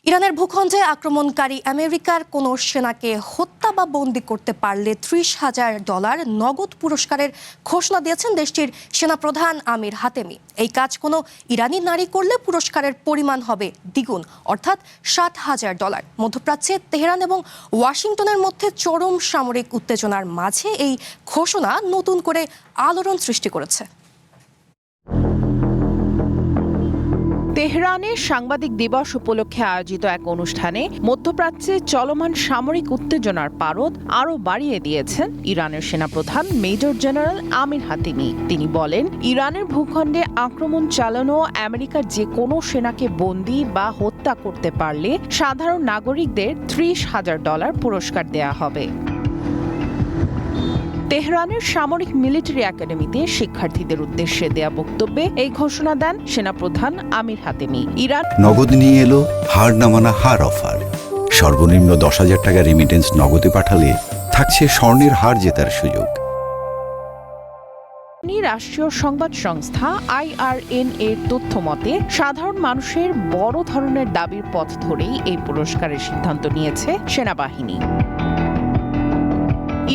ইরানের ভূখণ্ডে আক্রমণকারী আমেরিকার কোনো সেনাকে হত্যা বা বন্দী করতে পারলে $30,000 নগদ পুরস্কারের ঘোষণা দিয়েছেন দেশটির সেনাপ্রধান আমির হাতেমি। এই কাজ কোনো ইরানি নারী করলে পুরস্কারের পরিমাণ হবে দ্বিগুণ, অর্থাৎ $60,000। মধ্যপ্রাচ্যে তেহরান এবং ওয়াশিংটনের মধ্যে চরম সামরিক উত্তেজনার মাঝে এই ঘোষণা নতুন করে আলোড়ন সৃষ্টি করেছে। তেহরানে সাংবাদিক দিবস উপলক্ষে আয়োজিত এক অনুষ্ঠানে মধ্যপ্রাচ্যে চলমান সামরিক উত্তেজনার পারদ আরও বাড়িয়ে দিয়েছেন ইরানের সেনাপ্রধান মেজর জেনারেল আমির হাতেমি। তিনি বলেন, ইরানের ভূখণ্ডে আক্রমণ চালানো আমেরিকার যে কোনো সেনাকে বন্দী বা হত্যা করতে পারলে সাধারণ নাগরিকদের $30,000 পুরস্কার দেয়া হবে। তেহরানের সামরিক মিলিটারি একাডেমিতে শিক্ষার্থীদের উদ্দেশ্যে দেয়া বক্তব্যে এই ঘোষণা দেন সেনাপ্রধান আমির হাতেমি। ইরান নগদ নিয়ে এলো হার না মানা হার অফার। সর্বনিম্ন $10,000 রেমিটেন্স নগদে পাঠালে থাকছে স্বর্ণের হার জেতার সুযোগ। রাষ্ট্রীয় সংবাদ সংস্থা IRN এর তথ্য মতে, সাধারণ মানুষের বড় ধরনের দাবির পথ ধরেই এই পুরস্কারের সিদ্ধান্ত নিয়েছে সেনাবাহিনী।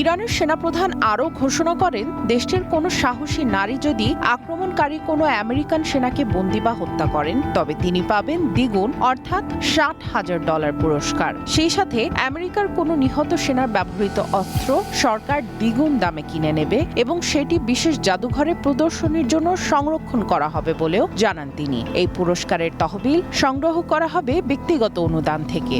ইরানের সেনাপ্রধান আরও ঘোষণা করেন, দেশটির কোনো সাহসী নারী যদি আক্রমণকারী কোনো আমেরিকান সেনাকে বন্দী বা হত্যা করেন, তবে তিনি পাবেন দ্বিগুণ, অর্থাৎ $60,000 পুরস্কার। সেই সাথে আমেরিকার কোনো নিহত সেনার ব্যবহৃত অস্ত্র সরকার দ্বিগুণ দামে কিনে নেবে এবং সেটি বিশেষ জাদুঘরে প্রদর্শনীর জন্য সংরক্ষণ করা হবে বলেও জানান তিনি। এই পুরস্কারের তহবিল সংগ্রহ করা হবে ব্যক্তিগত অনুদান থেকে।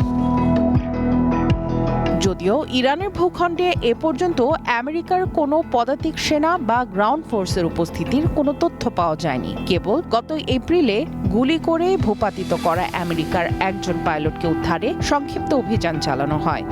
যদিও ইরানের ভূখণ্ডে এ পর্যন্ত আমেরিকার কোনো পদাতিক সেনা বা গ্রাউন্ড ফোর্সের উপস্থিতির কোনো তথ্য পাওয়া যায়নি। কেবল গত এপ্রিলে গুলি করে ভূপাতিত করা আমেরিকার একজন পাইলটকে উদ্ধারে সংক্ষিপ্ত অভিযান চালানো হয়।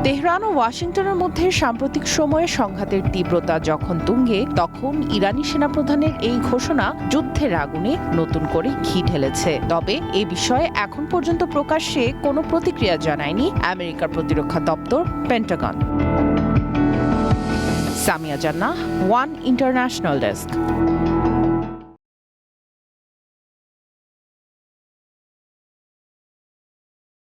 তেহরান ও ওয়াশিংটনের মধ্যে সাম্প্রতিক সময়ে সংঘাতের তীব্রতা যখন তুঙ্গে, তখন ইরানি সেনাপ্রধানের এই ঘোষণা যুদ্ধের আগুনে নতুন করে ঘি ঢেলেছে। তবে এ বিষয়ে এখন পর্যন্ত প্রকাশ্যে কোনো প্রতিক্রিয়া জানায়নি আমেরিকার প্রতিরক্ষা দপ্তর পেন্টাগন। সামিয়া জান্নাহ, ওয়ান ইন্টারন্যাশনাল ডেস্ক।